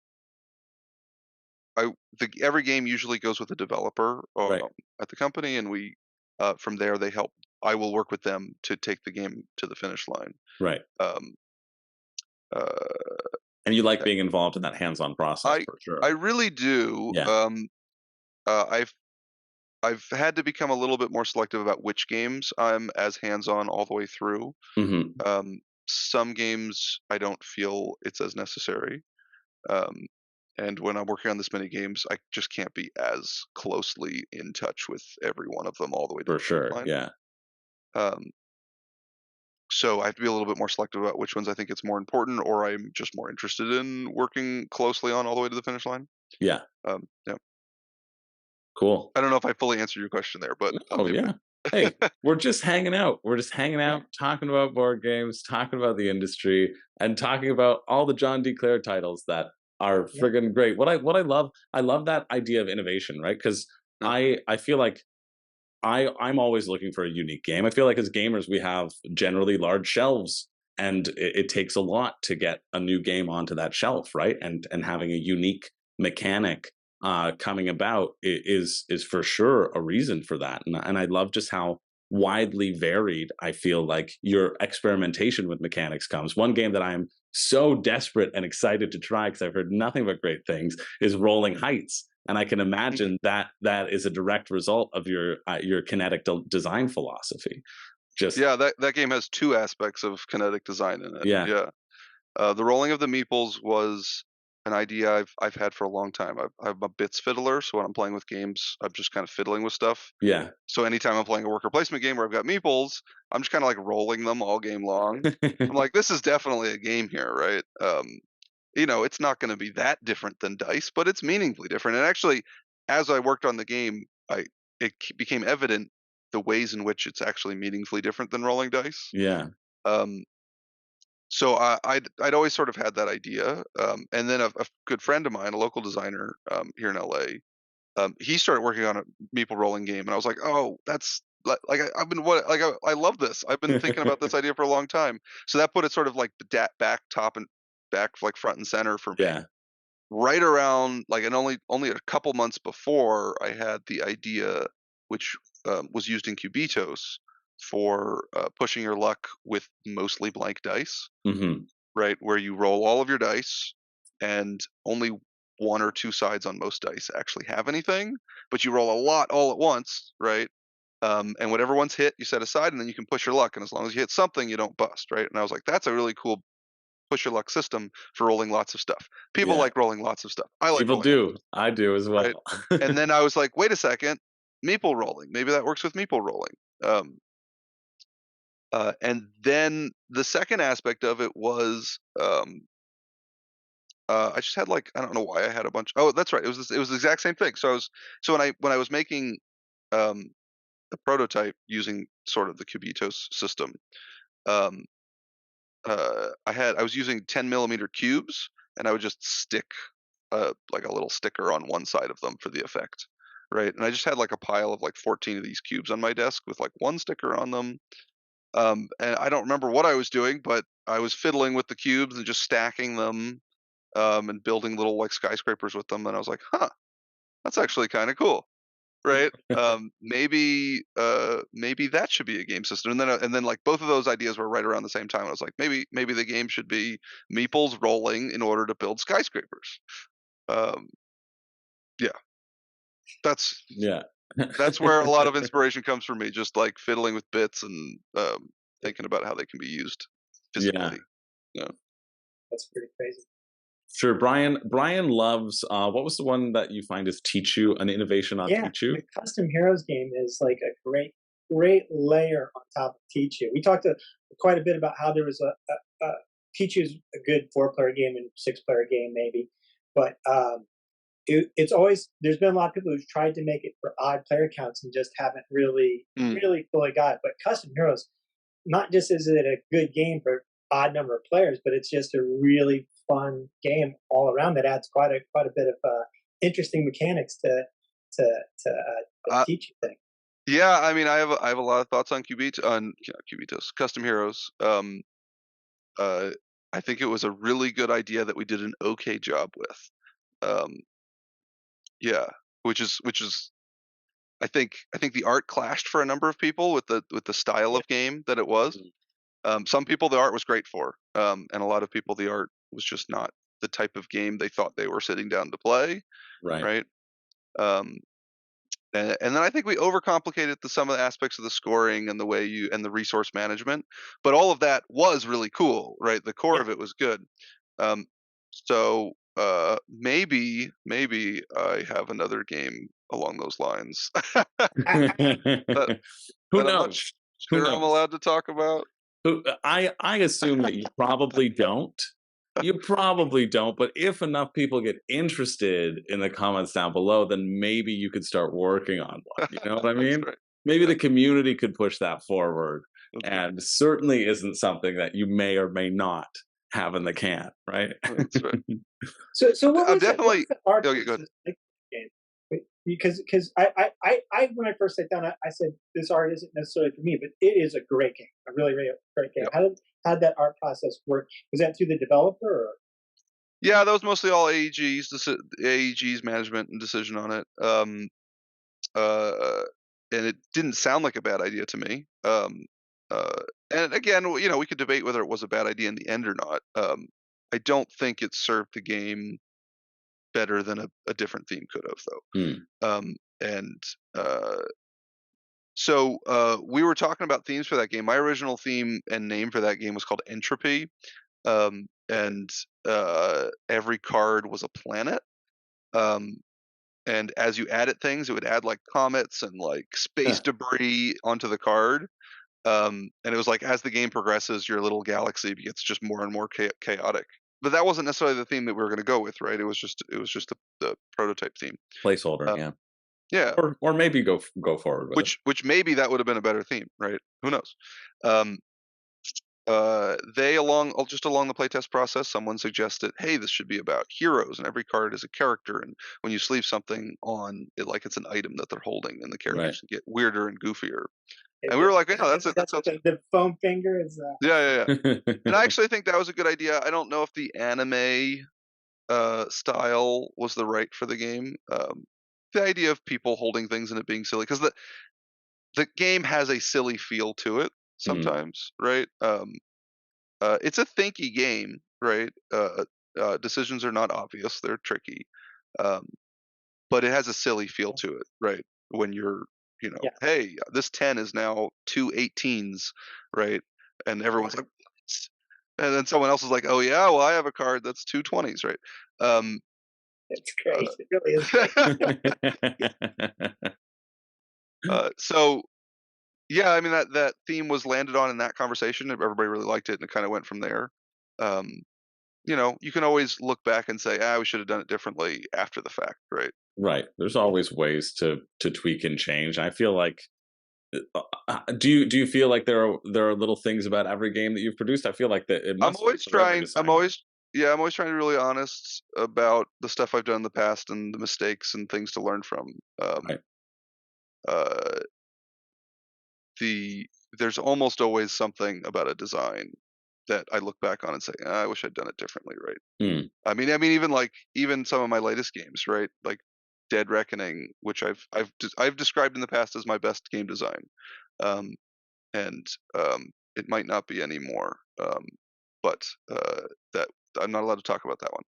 every game usually goes with a developer Right. at the company, and we from there they help. I will work with them to take the game to the finish line. Right. Um, uh, And you like being involved in that hands-on process I for sure. I really do. Yeah. I've had to become a little bit more selective about which games I'm as hands-on all the way through. Hmm. Some games I don't feel it's as necessary. Um, And when I'm working on this many games, I just can't be as closely in touch with every one of them all the way to For the finish sure. line. Yeah. Um, so I have to be a little bit more selective about which ones I think it's more important, or I'm just more interested in working closely on all the way to the finish line. Yeah. Yeah. Cool. I don't know if I fully answered your question there, but I'll Oh do yeah. Hey, it. we're just hanging out. We're just hanging Yeah. out, talking about board games, talking about the industry, and talking about all the John D. Clair titles that are Yeah. friggin' great. I love that idea of innovation, right? Because Yeah. I feel like I'm always looking for a unique game. I feel like as gamers, we have generally large shelves, and it takes a lot to get a new game onto that shelf, right? And having a unique mechanic coming about is for sure a reason for that. And I love just how widely varied I feel like your experimentation with mechanics comes. One game that I'm so desperate and excited to try because I've heard nothing but great things is Rolling Heights, and I can imagine that that is a direct result of your kinetic design philosophy. Just Yeah, that game has two aspects of kinetic design in it. yeah, Yeah. The rolling of the meeples was an idea I've had for a long time. I'm a bits fiddler, so when I'm playing with games, I'm just kind of fiddling with stuff. yeah, So anytime I'm playing a worker placement game where I've got meeples, I'm just kind of like rolling them all game long. I'm like, this is definitely a game here, right? It's not going to be that different than dice, but it's meaningfully different. And actually, as I worked on the game, became evident the ways in which it's actually meaningfully different than rolling dice. yeah, Um, so I'd always sort of had that idea, and then a good friend of mine, a local designer here in LA, he started working on a meeple rolling game, and I was like, oh, that's like I've been I love this. I've been thinking about this idea for a long time. So that put it sort of like back top and back like front and center for me. yeah, Right around like, and only a couple months before I had the idea, which was used in Cubitos for pushing your luck with mostly blank dice, hmm, right? Where you roll all of your dice and only one or two sides on most dice actually have anything, but you roll a lot all at once, right? And whatever one's hit, you set aside, and then you can push your luck. And as long as you hit something, you don't bust, right? And I was like, that's a really cool push your luck system for rolling lots of stuff. People yeah. like rolling lots of stuff. I like People rolling lots do. of I do as stuff, right? well. And then I was like, wait a second, meeple rolling. Maybe that works with meeple rolling. And then the second aspect of it was I just had like, I don't know why I had a bunch. Oh, that's right. It was the exact same thing. So when I was making um, a prototype using sort of the Cubitos system, um, I was using 10 millimeter cubes, and I would just stick like a little sticker on one side of them for the effect, right? And I just had like a pile of like 14 of these cubes on my desk with like one sticker on them. And I don't remember what I was doing, but I was fiddling with the cubes and just stacking them, and building little like skyscrapers with them. And I was like, huh, that's actually kind of cool, right? Maybe that should be a game system. And then like both of those ideas were right around the same time. I was like, maybe the game should be meeples rolling in order to build skyscrapers. Um, yeah, that's Yeah. that's where a lot of inspiration comes for me, just like fiddling with bits and thinking about how they can be used Yeah. physically. Yeah. That's pretty crazy. Sure. Brian loves what was the one that you find is Teach-U, an innovation on Yeah, Teach-U? the Custom Heroes game is like a great layer on top of Teach-U. We talked quite a bit about how there was a Teach-U's a good 4-player game and 6-player game maybe, but it's always, there's been a lot of people who've tried to make it for odd player counts and just haven't really Mm. really fully got it. But Custom Heroes, not just is it a good game for odd number of players, but it's just a really fun game all around that adds quite a bit of interesting mechanics to Uh, teach you things. yeah, I mean, I have a lot of thoughts on Cubitos, Custom Heroes. Uh, I think it was a really good idea that we did an okay job with. Um, yeah, which is I think the art clashed for a number of people with the style Yeah, of game that it was. Mm. Some people the art was great for, and a lot of people the art was just not the type of game they thought they were sitting down to play, Right. right? Um, and then I think we overcomplicated some of the aspects of the scoring and the way you and the resource management, but all of that was really cool, right? The core yeah, of it was good. Um, so maybe I have another game along those lines that Who I'm not knows? Who sure I'm knows? allowed to talk about. I assume that you probably don't. You probably don't, but if enough people get interested in the comments down below, then maybe you could start working on one. You know what I That's mean? right. Maybe Yeah, the community could push that forward, that's right. and certainly isn't something that you may or may not have in the can, right? That's right. So what I'm was it? What definitely. was the art Oh, yeah, go ahead. process like for the game? Because I when I first sat down, I said this art isn't necessarily for me, but it is a great game, a really really great game. Yep. How did that art process work? Was that through the developer? Or? Yeah, that was mostly all AEG's management and decision on it. Uh, and it didn't sound like a bad idea to me. Uh, and again, we could debate whether it was a bad idea in the end or not. I don't think it served the game better than a different theme could have, Hmm. though. And so we were talking about themes for that game. My original theme and name for that game was called Entropy, and every card was a planet. Um, and as you added things, it would add like comets and like space debris onto the card. And it was like as the game progresses, your little galaxy gets just more and more chaotic. But that wasn't necessarily the theme that we were going to go with, right? It was just the prototype theme. Placeholder, Uh, yeah. yeah, Or maybe go forward with it. which maybe that would have been a better theme, right? Who knows? Um, along the playtest process, someone suggested, hey, this should be about heroes, and every card is a character, and when you sleeve something on it, like it's an item that they're holding, and the Right. characters get weirder and goofier. Is And we were like, yeah, it, that that's sounds. the foam finger is. Yeah, yeah, yeah. And I actually think that was a good idea. I don't know if the anime style was the right for the game. The idea of people holding things and it being silly, because the game has a silly feel to it Mm, sometimes, right? It's a thinky game, right? Decisions are not obvious; they're tricky, um, but it has a silly feel to it, right? When you're, Yeah. hey, this 10 is now two 18s, right? And everyone's like, "What?" And then someone else is like, oh yeah, well I have a card that's two 20s, right? Um, It's great. It really is great. so yeah, I mean that theme was landed on in that conversation. Everybody really liked it, and it kind of went from there. Um, you can always look back and say, we should have done it differently after the fact, right? Right. There's always ways to tweak and change. I feel like do you feel like there are little things about every game that you've produced? I feel like that it I'm must be always for every trying. designer. I'm always trying to be really honest about the stuff I've done in the past and the mistakes and things to learn from. Right. Uh, there's almost always something about a design that I look back on and say, I wish I'd done it differently, right? Mm, I mean, even some of my latest games, right? Like Dead Reckoning, which I've described in the past as my best game design, um, and it might not be anymore. But that I'm not allowed to talk about that one.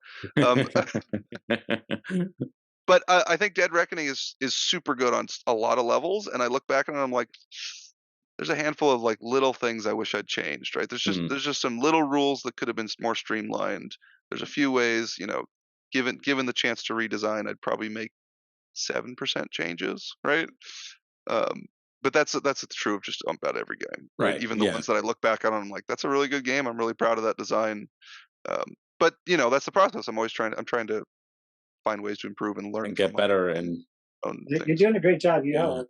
But I think Dead Reckoning is super good on a lot of levels, and I look back on it, and I'm like, there's a handful of like little things I wish I'd changed. Right? mm, There's just some little rules that could have been more streamlined. There's a few ways, given the chance to redesign, I'd probably make 7% changes, right? Um, but that's true of just about every game, right? right. Even the Yeah. ones that I look back on, I'm like, that's a really good game. I'm really proud of that design. But that's the process. I'm trying to find ways to improve and learn And from get my better own, and own You're things. doing a great job. You have yeah.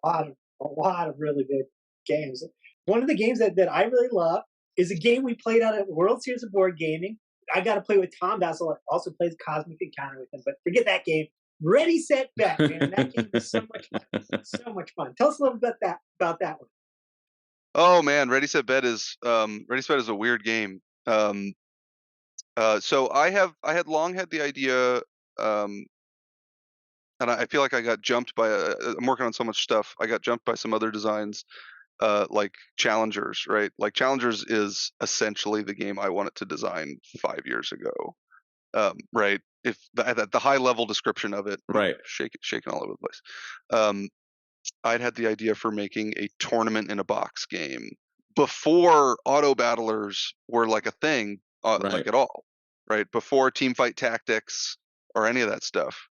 a lot of really good games. One of the games that I really love is a game we played out at World Series of Board Gaming. I got to play with Tom Basil, who also plays Cosmic Encounter with him. But forget that game. Ready, set, bet, man. That game is so much fun. So much fun. Tell us a little bit about that one. Oh man, Ready Set Bet is a weird game. So I had long had the idea, um, and I feel like I got jumped by. I'm working on so much stuff. I got jumped by some other designs, like Challengers, right? Like Challengers is essentially the game I wanted to design 5 years ago, right? If the high level description of it, Right. shaking all over the place. I'd had the idea for making a tournament in a box game before auto battlers were like a thing, like Right. at all, right? Before team fight tactics, or any of that stuff.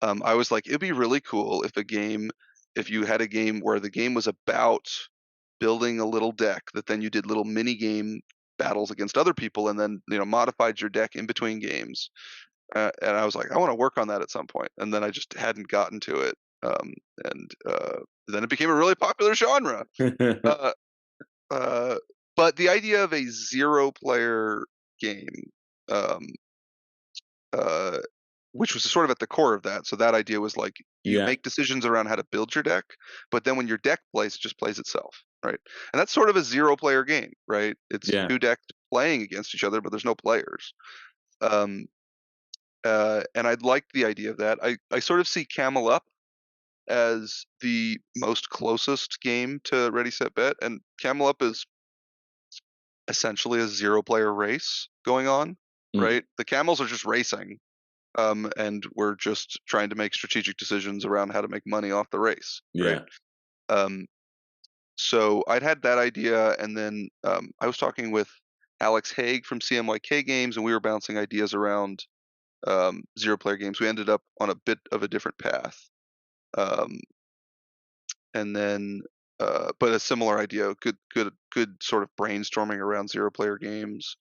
I was like, it'd be really cool if you had a game where the game was about building a little deck that then you did little mini game battles against other people, and then modified your deck in between games. And I was like, I want to work on that at some point, and then I just hadn't gotten to it. And then it became a really popular genre. Uh, uh, but the idea of a 0-player game, um, uh, which was sort of at the core of that. So that idea was like you Yeah. make decisions around how to build your deck, but then when your deck plays, it just plays itself, right? And that's sort of a 0-player game, right? It's Yeah. 2 decks playing against each other, but there's no players. Um, and I like the idea of that. I sort of see Camel Up as the most closest game to Ready Set Bet, and Camel Up is essentially a 0-player race going on, right? The camels are just racing, and we're just trying to make strategic decisions around how to make money off the race, right? Yeah. So I'd had that idea, and then I was talking with Alex Haig from CMYK Games, and we were bouncing ideas around 0-player games. We ended up on a bit of a different path, and then but a similar idea, good sort of brainstorming around 0-player games,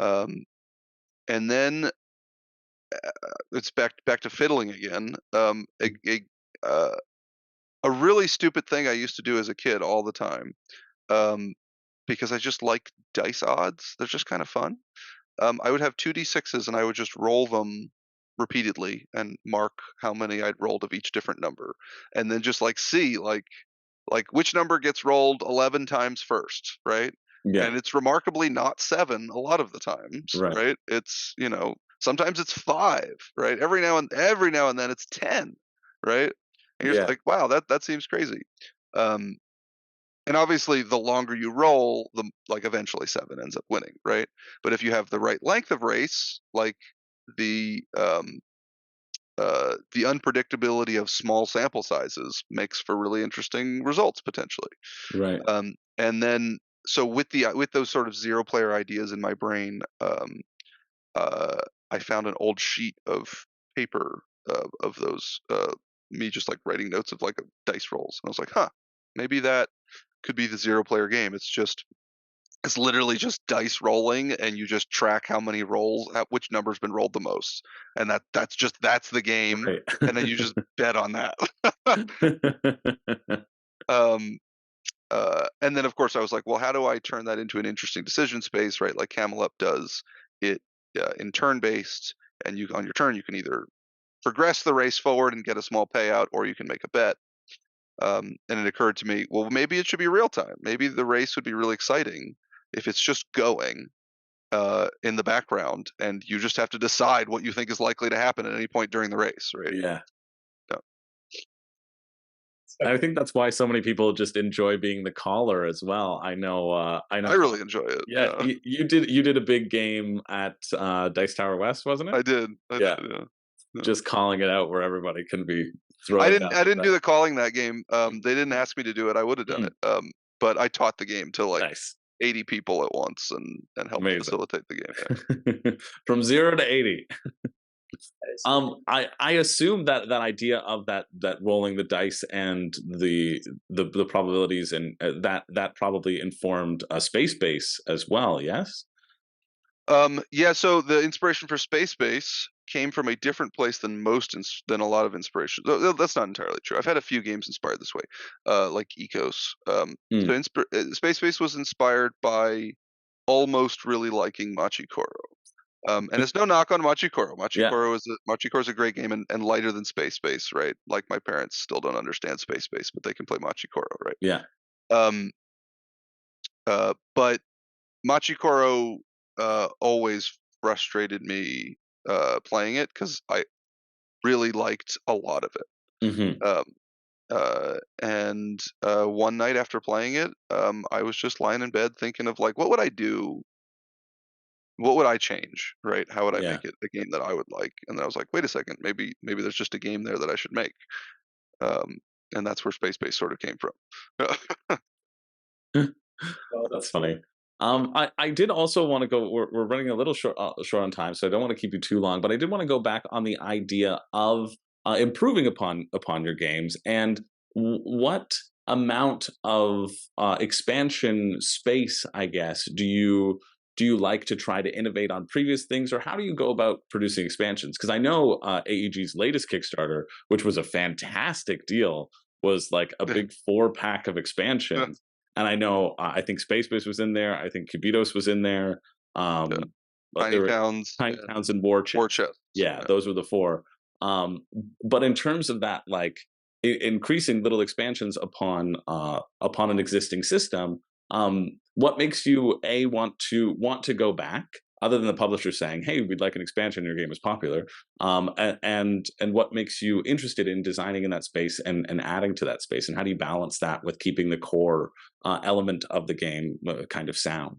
and then it's back to fiddling again. Uh, a really stupid thing I used to do as a kid all the time, because I just like dice odds. They're just kind of fun. I would have 2d6s and I would just roll them repeatedly and mark how many I'd rolled of each different number, and then just see which number gets rolled 11 times first, right? Yeah. And it's remarkably not 7 a lot of the times, Right. right? It's sometimes it's 5, right? Every now and then it's 10, right? And you're just like, wow, that seems crazy. And obviously, the longer you roll, the eventually 7 ends up winning, right? But if you have the right length of race, like the unpredictability of small sample sizes makes for really interesting results potentially. Right. And then so with those sort of 0-player ideas in my brain, I found an old sheet of paper of those me just writing notes of dice rolls, and I was like, huh, maybe that could be the 0-player game. It's literally just dice rolling, and you just track how many rolls, which number's been rolled the most, and that's the game, Right. and then you just bet on that. And then of course I was like, well, how do I turn that into an interesting decision space, right? Like Camel Up does it in turn-based, and on your turn you can either progress the race forward and get a small payout, or you can make a bet. And it occurred to me, well, maybe it should be real time. Maybe the race would be really exciting if it's just going in the background, and you just have to decide what you think is likely to happen at any point during the race, right? Yeah. Yeah. I think that's why so many people just enjoy being the caller as well. I know. I really enjoy it. Yeah, Yeah. you did a big game at Dice Tower West, wasn't it? I did. Yeah. Yeah. Just calling it out where everybody can be throwing. I didn't do the calling that game. They didn't ask me to do it. I would have done it. But I taught the game to nice. 80 people at once, and helped facilitate the game. Yeah. From 0 to 80. I assume that idea of that rolling the dice and the probabilities, and that probably informed a Space Base as well. Yes. Yeah. So the inspiration for Space Base came from a different place than than a lot of inspiration. That's not entirely true. I've had a few games inspired this way, like Ecos. So Space Base was inspired by almost really liking Machikoro. And it's no knock on Machikoro. Machikoro is a great game, and lighter than Space Base, right? Like, my parents still don't understand Space Base, but they can play Machikoro, right? Yeah. But Machikoro always frustrated me playing it, because I really liked a lot of it. And one night after playing it, I was just lying in bed thinking of what would I do? What would I change, right? How would I make it a game that I would like? And then I was like, wait a second, maybe there's just a game there that I should make. And that's where Space Base sort of came from. That's funny. I did also want to go. We're running a little short on time, so I don't want to keep you too long. But I did want to go back on the idea of improving upon your games, and what amount of expansion space, I guess, do you like to try to innovate on previous things, or how do you go about producing expansions? Because I know AEG's latest Kickstarter, which was a fantastic deal, was like a big 4-pack of expansions. And I know, I think Space Base was in there. I think Cubitos was in there. Yeah. But there Tiny were Towns Tiny and Towns and War War Chest. Chest. Yeah, those were the four. Um, but in terms of that, like increasing little expansions upon an existing system, what makes you want to go back? Other than the publisher saying, "Hey, we'd like an expansion. Your game is popular," and what makes you interested in designing in that space and adding to that space, and how do you balance that with keeping the core element of the game kind of sound?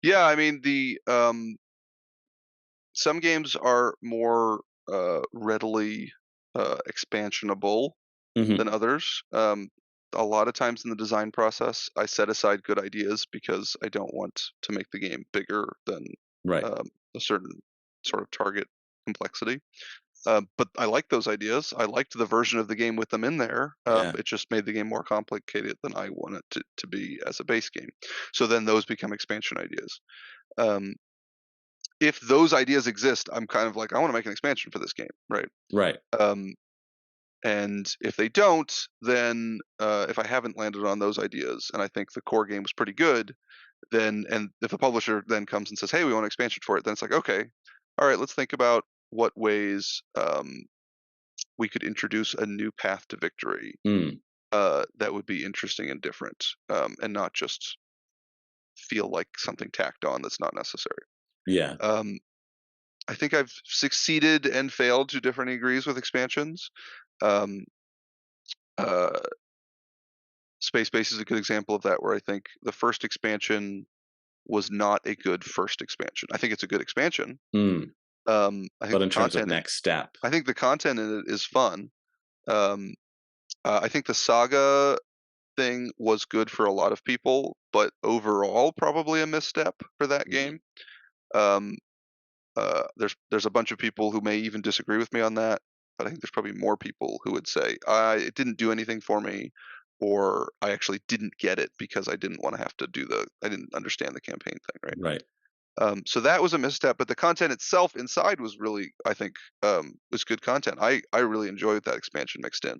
Yeah, I mean the some games are more readily expansionable than Hmm. others. A lot of times in the design process, I set aside good ideas because I don't want to make the game bigger than Right. um, a certain sort of target complexity. But I like those ideas. I liked the version of the game with them in there. Yeah. It just made the game more complicated than I want it to be as a base game. So then those become expansion ideas. Um, if those ideas exist, I'm kind of like, I want to make an expansion for this game, right? Right. Um, and if they don't, then if I haven't landed on those ideas and I think the core game was pretty good, then and if the publisher then comes and says, "Hey, we want an expansion for it," then it's like, okay, all right, let's think about what ways we could introduce a new path to victory Mm. that would be interesting and different, and not just feel like something tacked on that's not necessary. Yeah. Um, I think I've succeeded and failed to different degrees with expansions. Um, uh, Space Base is a good example of that, where I think the first expansion was not a good first expansion. I think it's a good expansion. Mm. I think But the in terms of content, next step, I think the content in it is fun. Um, I think the saga thing was good for a lot of people, but overall probably a misstep for that mhm, game. Um, there's a bunch of people who may even disagree with me on that, but I think there's probably more people who would say it didn't do anything for me, or I actually didn't get it because I didn't want to have to I didn't understand the campaign thing, right? right. So that was a misstep, but the content itself inside was really, I think, was good content. I really enjoyed that expansion mixed in,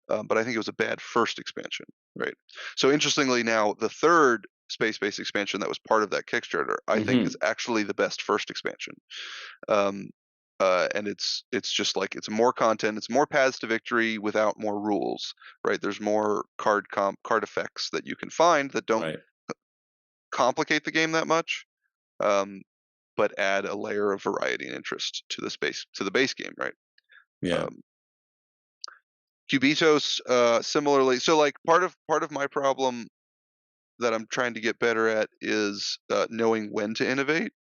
but I think it was a bad first expansion, right? So interestingly, now the third space-based expansion that was part of that Kickstarter, I think, is Hmm. actually the best first expansion. Um, and it's just like it's more content, it's more paths to victory without more rules, right? There's more card effects that you can find that don't Right. complicate the game that much. Um, but add a layer of variety and interest to the base game, right? Yeah. Um, Cubitos, similarly. So like part of my problem that I'm trying to get better at is knowing when to innovate.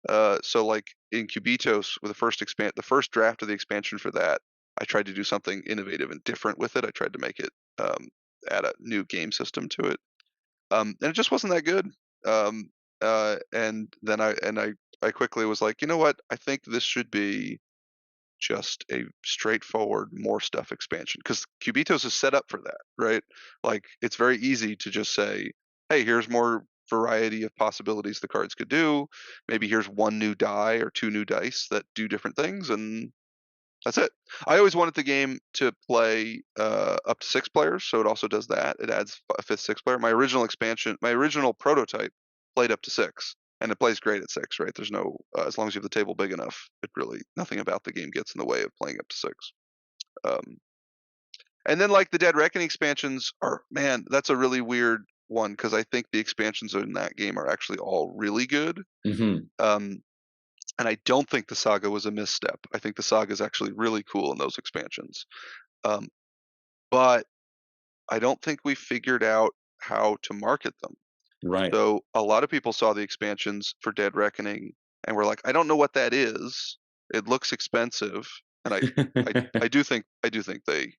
So like in Cubitos with the first draft of the expansion for that, I tried to do something innovative and different with it. I tried to make it add a new game system to it, and it just wasn't that good. Um, and then I quickly was like, you know what? I think this should be just a straightforward more stuff expansion because Cubitos is set up for that, right? Like it's very easy to just say, hey, here's more variety of possibilities the cards could do. Maybe here's one new die or two new dice that do different things, and that's it. I always wanted the game to play up to 6 players, so it also does that. It adds a fifth, sixth player. My original prototype played up to 6, and it plays great at 6. Right? There's no as long as you have the table big enough, it really nothing about the game gets in the way of playing up to 6. Um, and then like the Dead Reckoning expansions are man, that's a really weird one because I think the expansions in that game are actually all really good. Hmm. Um, and I don't think the saga was a misstep. I think the saga is actually really cool in those expansions. Um, but I don't think we figured out how to market them. Right. So a lot of people saw the expansions for Dead Reckoning and were like, I don't know what that is. It looks expensive. And I do think they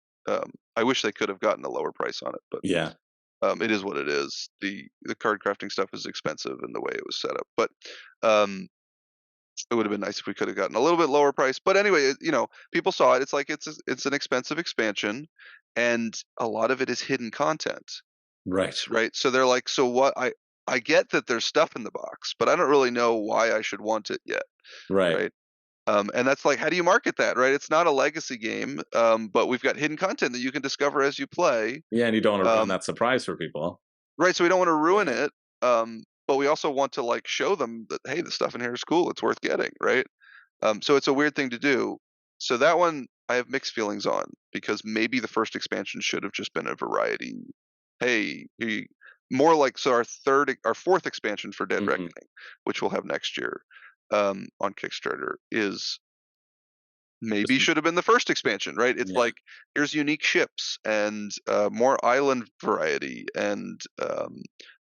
I wish they could have gotten a lower price on it, but Yeah. It is what it is. The card crafting stuff is expensive in the way it was set up, but um, it would have been nice if we could have gotten a little bit lower price. But anyway, people saw it. It's like it's an expensive expansion, and a lot of it is hidden content, Right. right? So they're like, so what? I get that there's stuff in the box, but I don't really know why I should want it yet, Right. right? And that's like, how do you market that, right? It's not a legacy game, but we've got hidden content that you can discover as you play. Yeah, and you don't want to ruin Um, that surprise for people. right, so we don't want to ruin it, but we also want to like show them that, hey, the stuff in here is cool, it's worth getting, right? So it's a weird thing to do. So that one I have mixed feelings on, because maybe the first expansion should have just been a variety. Hey, more like, so our fourth expansion for Dead Reckoning, which we'll have next year, on Kickstarter, is maybe should have been the first expansion, right? It's like, here's unique ships and more island variety and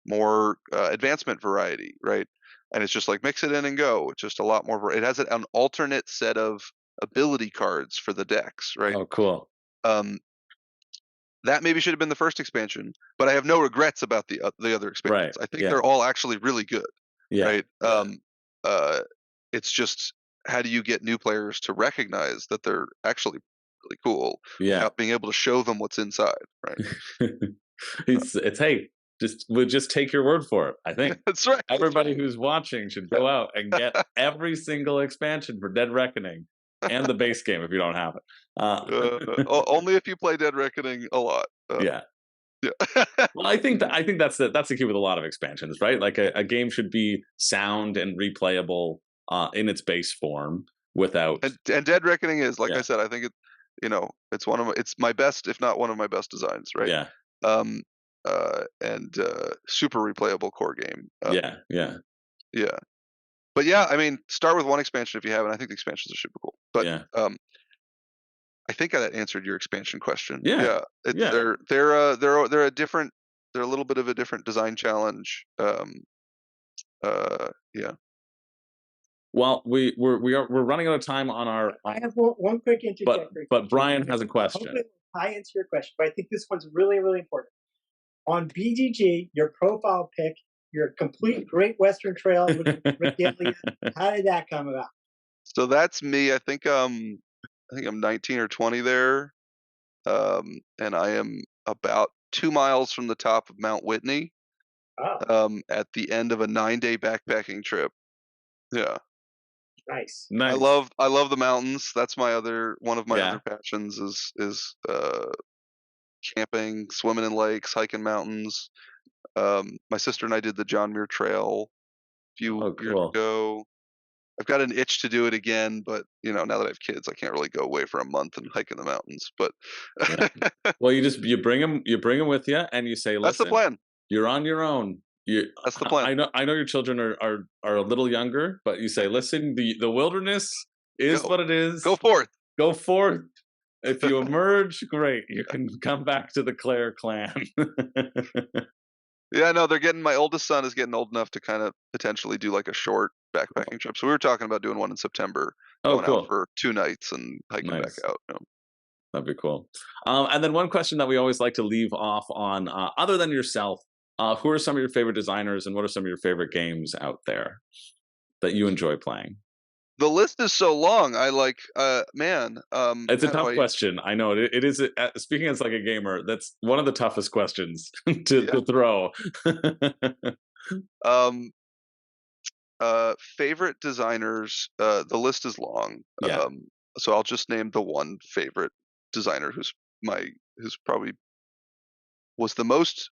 more advancement variety, right? And it's just like, mix it in and go. It's just a lot more. It has an alternate set of ability cards for the decks, right? Oh, cool. That maybe should have been the first expansion, but I have no regrets about the other expansions. Right. I think they're all actually really good, right? It's just, how do you get new players to recognize that they're actually really cool without being able to show them what's inside, right? It's hey, we'll just take your word for it. I think that's right. Everybody who's watching should go out and get every single expansion for Dead Reckoning and the base game if you don't have it. Only if you play Dead Reckoning a lot. Yeah. Yeah. Well, I think that's the key with a lot of expansions, right? Like a game should be sound and replayable in its base form without. And Dead Reckoning is, like I said, I think it's my best, if not one of my best designs, right? Yeah. And super replayable core game. Yeah. But yeah, I mean, start with one expansion if you haven't. I think the expansions are super cool. But I think that answered your expansion question. They're a different, they're a little bit of a different design challenge. Yeah. Well, we're running out of time on our. I have one quick interjection. But Brian has a question. Hopefully I answer your question, but I think this one's really, really important. On BGG, your profile pic, your complete Great Western Trail regalia. How did that come about? So that's me. I think I'm 19 or 20 there, and I am about 2 miles from the top of Mount Whitney. At the end of a 9-day backpacking trip. Yeah. Nice. I love the mountains. That's one of my other passions is camping, swimming in lakes, hiking mountains. My sister and I did the John Muir Trail a few years ago. I've got an itch to do it again, but now that I have kids, I can't really go away for a month and hike in the mountains. But well, you bring them with you, and you say, "Listen, that's the plan. You're on your own." That's the plan. I know your children are a little younger, but you say, "Listen, the wilderness is what it is. Go forth. Go forth. If you emerge, great. You can come back to the Clair clan." Yeah, no, my oldest son is getting old enough to kind of potentially do like a short backpacking trip. So we were talking about doing one in September, going out for 2 nights and hiking back out. That'd be cool. And then one question that we always like to leave off on, other than yourself, who are some of your favorite designers and what are some of your favorite games out there that you enjoy playing? The list is so long. I like, man. It's a tough question. I know it is. Speaking as like a gamer, that's one of the toughest questions to throw. Favorite designers. The list is long. So I'll just name the one favorite designer who's probably was the most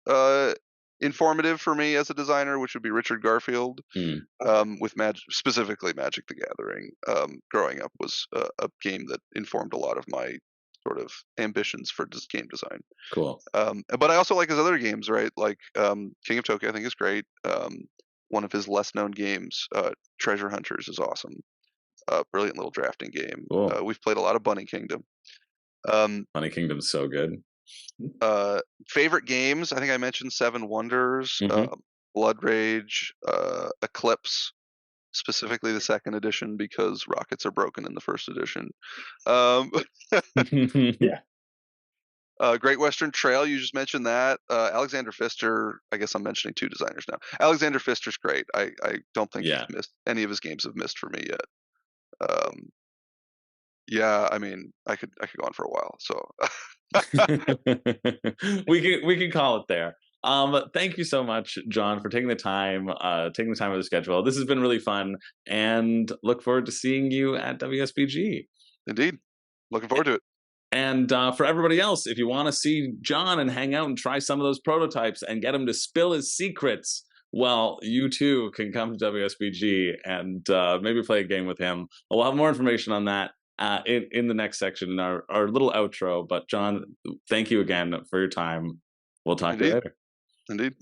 informative for me as a designer, which would be Richard Garfield. With specifically Magic the Gathering. Growing up was a game that informed a lot of my sort of ambitions for game design. Cool. But I also like his other games, right? Like King of Tokyo, I think is great. One of his less known games, Treasure Hunters, is awesome. Brilliant little drafting game. Cool. We've played a lot of Bunny Kingdom. Bunny Kingdom's so good. Favorite games, I think I mentioned Seven Wonders, Blood Rage, Eclipse, specifically the second edition because rockets are broken in the first edition. Great Western Trail, you just mentioned that. Alexander Pfister, I guess I'm mentioning two designers now. Alexander Pfister's great. I don't think he's Yeah. missed any of his games have missed for me yet. Um, yeah, I mean, I could go on for a while. So We can call it there. Thank you so much, John, for taking the time out of the schedule. This has been really fun, and look forward to seeing you at WSBG. indeed, looking forward to it. And for everybody else, if you want to see John and hang out and try some of those prototypes and get him to spill his secrets, well, you too can come to WSBG and maybe play a game with him. We'll have more information on that in the next section in our little outro. But John, thank you again for your time. We'll talk to you later. Indeed.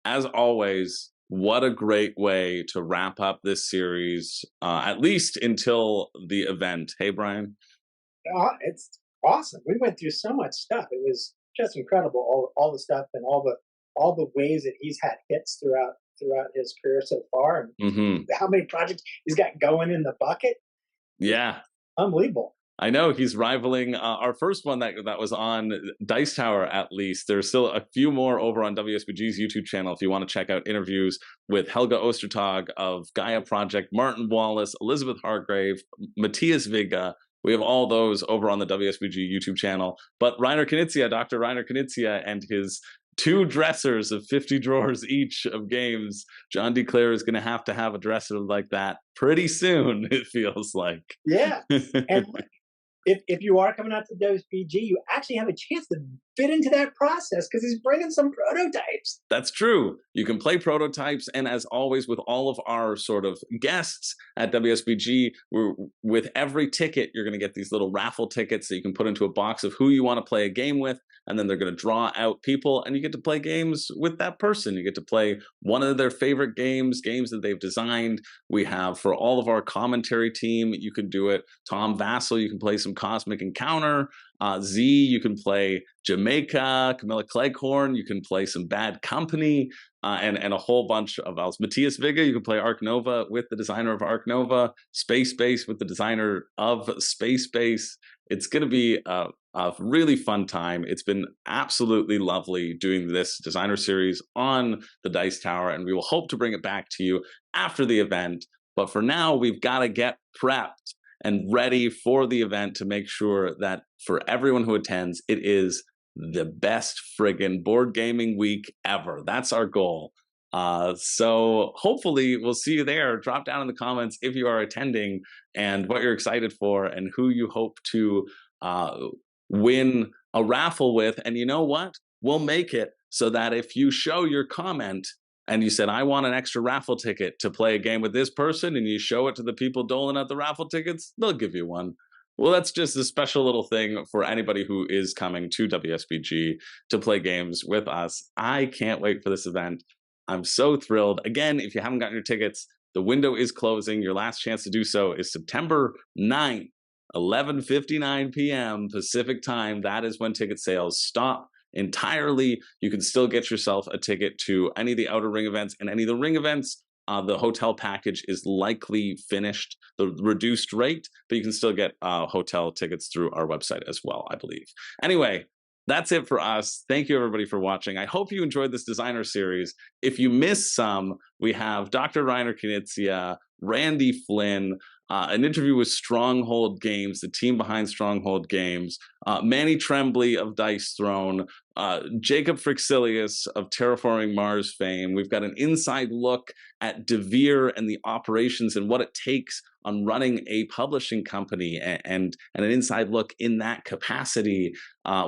As always, what a great way to wrap up this series, at least until the event. Hey, Brian? It's awesome. We went through so much stuff. It was just incredible. All the stuff and all the ways that he's had hits throughout his career so far, and how many projects he's got going in the bucket. Yeah, unbelievable. I know he's rivaling our first one that was on Dice Tower. At least there's still a few more over on WSBG's YouTube channel if you want to check out interviews with Helga Ostertag of Gaia Project, Martin Wallace, Elizabeth Hargrave, Matthias Viga. We have all those over on the WSBG YouTube channel. But Rainer Knizia, Dr. Rainer Knizia, and his 2 dressers of 50 drawers each of games, John D. Clair is going to have a dresser like that pretty soon, it feels like. Yeah. And if you are coming out to WSBG, you actually have a chance to fit into that process because he's bringing some prototypes. That's true. You can play prototypes, and as always with all of our sort of guests at WSBG, with every ticket, you're going to get these little raffle tickets that you can put into a box of who you want to play a game with, and then they're going to draw out people, and you get to play games with that person. You get to play one of their favorite games that they've designed. We have, for all of our commentary team, you can do it. Tom Vassell, you can play some Cosmic Encounter. Z, you can play Jamaica. Camilla Cleghorn, you can play some Bad Company, and a whole bunch of else. Matthias Viga, you can play Arc Nova with the designer of Arc Nova. Space Base with the designer of Space Base. It's going to be a really fun time. It's been absolutely lovely doing this designer series on the Dice Tower, and we will hope to bring it back to you after the event. But for now, we've got to get prepped and ready for the event to make sure that for everyone who attends, it is the best friggin' board gaming week ever. That's our goal. So hopefully we'll see you there. Drop down in the comments if you are attending and what you're excited for and who you hope to win a raffle with. And you know what? We'll make it so that if you show your comment and you said, I want an extra raffle ticket to play a game with this person, and you show it to the people doling out the raffle tickets, they'll give you one. Well, that's just a special little thing for anybody who is coming to WSBG to play games with us. I can't wait for this event. I'm so thrilled. Again, if you haven't gotten your tickets, the window is closing. Your last chance to do so is September 9th, 11:59 p.m. Pacific time. That is when ticket sales stop entirely. You can still get yourself a ticket to any of the Outer Ring events, and any of the Ring events, the hotel package is likely finished, the reduced rate, but you can still get hotel tickets through our website as well, I believe. Anyway, that's it for us. Thank you, everybody, for watching. I hope you enjoyed this designer series. If you missed some, we have Dr. Rainer Knizia, Randy Flynn, an interview with Stronghold Games, the team behind Stronghold Games, Manny Tremblay of Dice Throne, Jacob Frixilius of Terraforming Mars fame. We've got an inside look at DeVere and the operations and what it takes on running a publishing company, and an inside look in that capacity.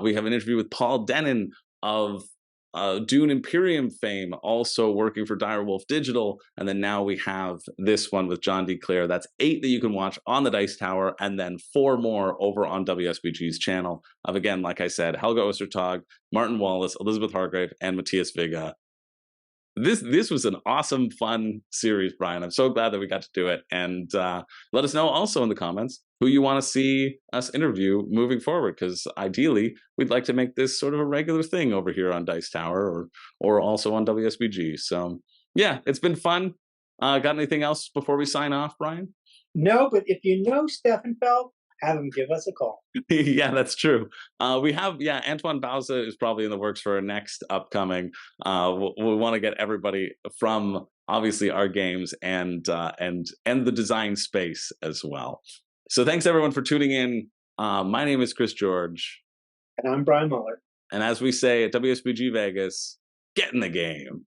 We have an interview with Paul Denon of Dune Imperium fame, also working for Direwolf Digital. And then now we have this one with John D. Clair. That's 8 that you can watch on the Dice Tower, and then 4 more over on WSBG's channel of, again, like I said, Helga Ostertag, Martin Wallace, Elizabeth Hargrave, and Matthias Viga. This was an awesome, fun series, Brian. I'm so glad that we got to do it. And let us know also in the comments who you want to see us interview moving forward, because ideally we'd like to make this sort of a regular thing over here on Dice Tower or also on WSBG. So yeah, it's been fun. Got anything else before we sign off, Brian? No, but if you know Steffenfeld, have him give us a call. Yeah, that's true. We have, yeah, Antoine Bauza is probably in the works for our next upcoming. We want to get everybody from obviously our games and the design space as well. So thanks everyone for tuning in. My name is Chris George. And I'm Brian Muller. And as we say at WSBG Vegas, get in the game.